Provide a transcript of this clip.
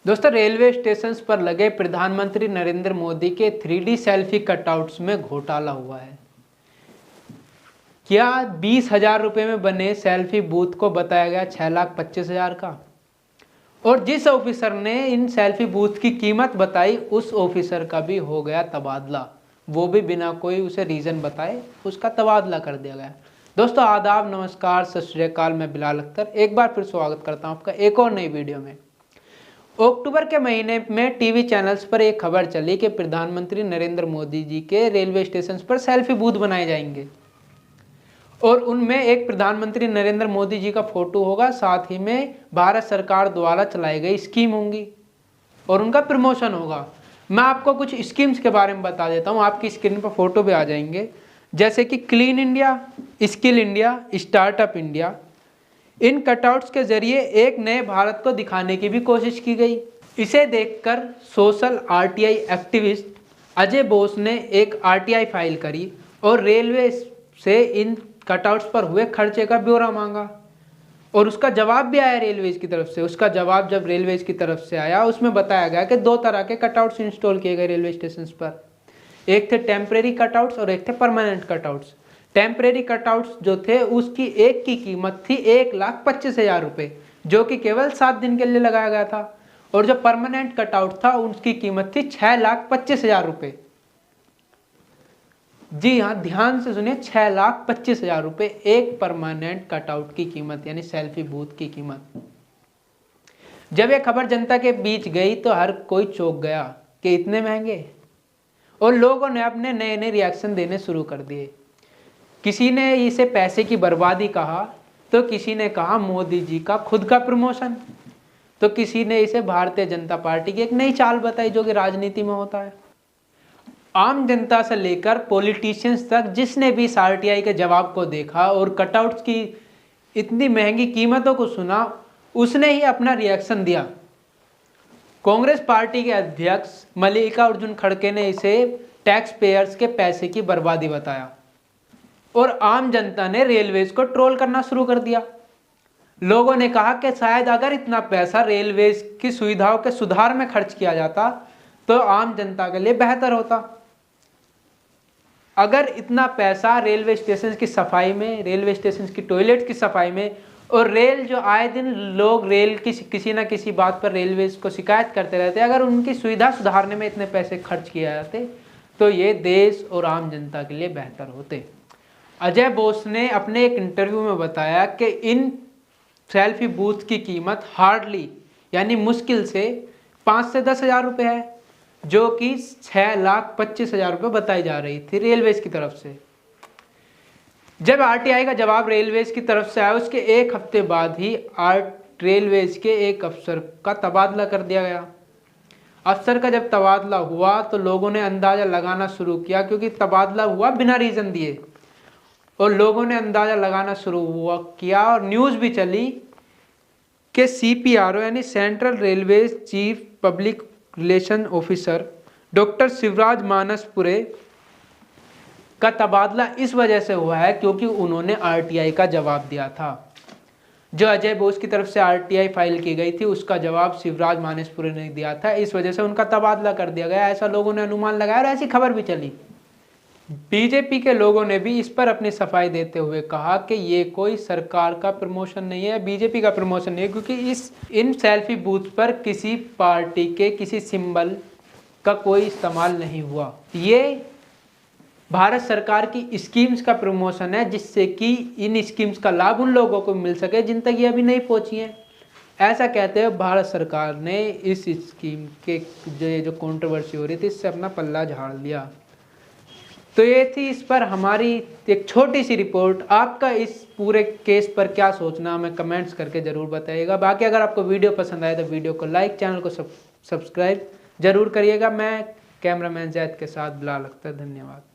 दोस्तों, railway station पर लगे प्रधानमंत्री नरेंद्र मोदी के 3D सेल्फी कटआउट्स में घोटाला हुआ है। क्या 20,000 रुपये में बने सेल्फी बूथ को बताया गया 6,25,000 का? और जिस ऑफिसर ने इन सेल्फी बूथ की कीमत बताई उस ऑफिसर का भी हो गया तबादला, वो भी बिना कोई उसे रीज़न बताए उसका तबादला कर दिया गया। दोस्तों आदाब, नमस्कार, सत श्री अकाल। मैं बिलाल अख्तर एक बार फिर स्वागत करता हूँ आपका एक और नई वीडियो में। अक्टूबर के महीने में टीवी चैनल्स पर एक खबर चली कि प्रधानमंत्री नरेंद्र मोदी जी के रेलवे स्टेशन पर सेल्फी बूथ बनाए जाएंगे और उनमें एक प्रधानमंत्री नरेंद्र मोदी जी का फोटो होगा, साथ ही में भारत सरकार द्वारा चलाई गई स्कीम होंगी और उनका प्रमोशन होगा। मैं आपको कुछ स्कीम्स के बारे में बता देता हूँ, आपकी स्क्रीन पर फोटो भी आ जाएंगे, जैसे कि clean India, skill India, startup India. इन कटआउट्स के जरिए एक नए भारत को दिखाने की भी कोशिश की गई। इसे देखकर social RTI activist Ajay Bose ने एक आरटीआई फाइल करी और रेलवे से इन कटआउट्स पर हुए खर्चे का ब्यौरा मांगा और उसका जवाब भी आया रेलवेज की तरफ से। उसका जवाब जब रेलवेज की तरफ से आया उसमें बताया गया कि 2 तरह के कटआउट्स इंस्टॉल किए गए रेलवे स्टेशन पर। एक थे टेम्परेरी कटआउट्स और एक थे परमानेंट कटआउट्स। टेम्परेरी कटआउट्स जो थे उसकी एक की कीमत थी 1,25,000 रुपये, जो कि केवल 7 दिन के लिए लगाया गया था, और जो परमानेंट कटआउट था उसकी कीमत थी 6,25,000 रुपये। जी हाँ, ध्यान से सुनिए, 6,25,000 रुपये एक परमानेंट कटआउट की कीमत, यानी सेल्फी बूथ की कीमत। जब यह खबर जनता के बीच गई तो हर कोई चौंक गया कि इतने महंगे, और लोगों ने अपने नए नए रिएक्शन देने शुरू कर दिए। किसी ने इसे पैसे की बर्बादी कहा, तो किसी ने कहा मोदी जी का खुद का प्रमोशन, तो किसी ने इसे भारतीय जनता पार्टी की एक नई चाल बताई जो कि राजनीति में होता है। आम जनता से लेकर पॉलिटिशियंस तक जिसने भी इस आरटीआई के जवाब को देखा और कटआउट्स की इतनी महंगी कीमतों को सुना, उसने ही अपना रिएक्शन दिया। कांग्रेस पार्टी के अध्यक्ष मल्लिकार्जुन खड़गे ने इसे टैक्स पेयर्स के पैसे की बर्बादी बताया और आम जनता ने रेलवेज को ट्रोल करना शुरू कर दिया। लोगों ने कहा कि शायद अगर इतना पैसा रेलवेज की सुविधाओं के सुधार में खर्च किया जाता तो आम जनता के लिए बेहतर होता। अगर इतना पैसा रेलवे स्टेशन की सफाई में, रेलवे स्टेशन की टॉयलेट की सफाई में, और रेल जो आए दिन लोग रेल की किसी ना किसी बात पर रेलवे को शिकायत करते रहते, अगर उनकी सुविधा सुधारने में इतने पैसे खर्च किए जाते तो ये देश और आम जनता के लिए बेहतर होते। अजय बोस ने अपने एक इंटरव्यू में बताया कि इन सेल्फी बूथ की कीमत हार्डली, यानी मुश्किल से 5 से 10,000 रुपये है, जो कि 6,25,000 रुपये बताई जा रही थी रेलवेज की तरफ से। जब आरटीआई का जवाब रेलवेज की तरफ से आया उसके एक हफ्ते बाद ही रेलवेज के एक अफसर का तबादला कर दिया गया। अफसर का जब तबादला हुआ तो लोगों ने अंदाज़ा लगाना शुरू किया, क्योंकि तबादला हुआ बिना रीज़न दिए, और लोगों ने अंदाज़ा लगाना शुरू किया और न्यूज़ भी चली कि CPRO यानी central railway chief public relation officer doctor Shivraj Manaspure का तबादला इस वजह से हुआ है क्योंकि उन्होंने आरटीआई का जवाब दिया था। जो अजय बोस की तरफ से आरटीआई फाइल की गई थी उसका जवाब शिवराज मानसपुरे ने दिया था, इस वजह से उनका तबादला कर दिया गया, ऐसा लोगों ने अनुमान लगाया और ऐसी खबर भी चली। बीजेपी के लोगों ने भी इस पर अपनी सफाई देते हुए कहा कि ये कोई सरकार का प्रमोशन नहीं है, बीजेपी का प्रमोशन नहीं है, क्योंकि इन सेल्फी बूथ पर किसी पार्टी के किसी सिंबल का कोई इस्तेमाल नहीं हुआ। ये भारत सरकार की स्कीम्स का प्रमोशन है, जिससे कि इन स्कीम्स का लाभ उन लोगों को मिल सके जिन तक ये अभी नहीं पहुंची है। ऐसा कहते हुए भारत सरकार ने इस स्कीम के जो कंट्रोवर्सी हो रही थी इससे अपना पल्ला झाड़ लिया। तो ये थी इस पर हमारी एक छोटी सी रिपोर्ट। आपका इस पूरे केस पर क्या सोचना हमें कमेंट्स करके ज़रूर बताइएगा। बाकी अगर आपको वीडियो पसंद आए तो वीडियो को लाइक, चैनल को सब्सक्राइब जरूर करिएगा। मैं कैमरामैन जैद के साथ बिलाल अख्तर, धन्यवाद।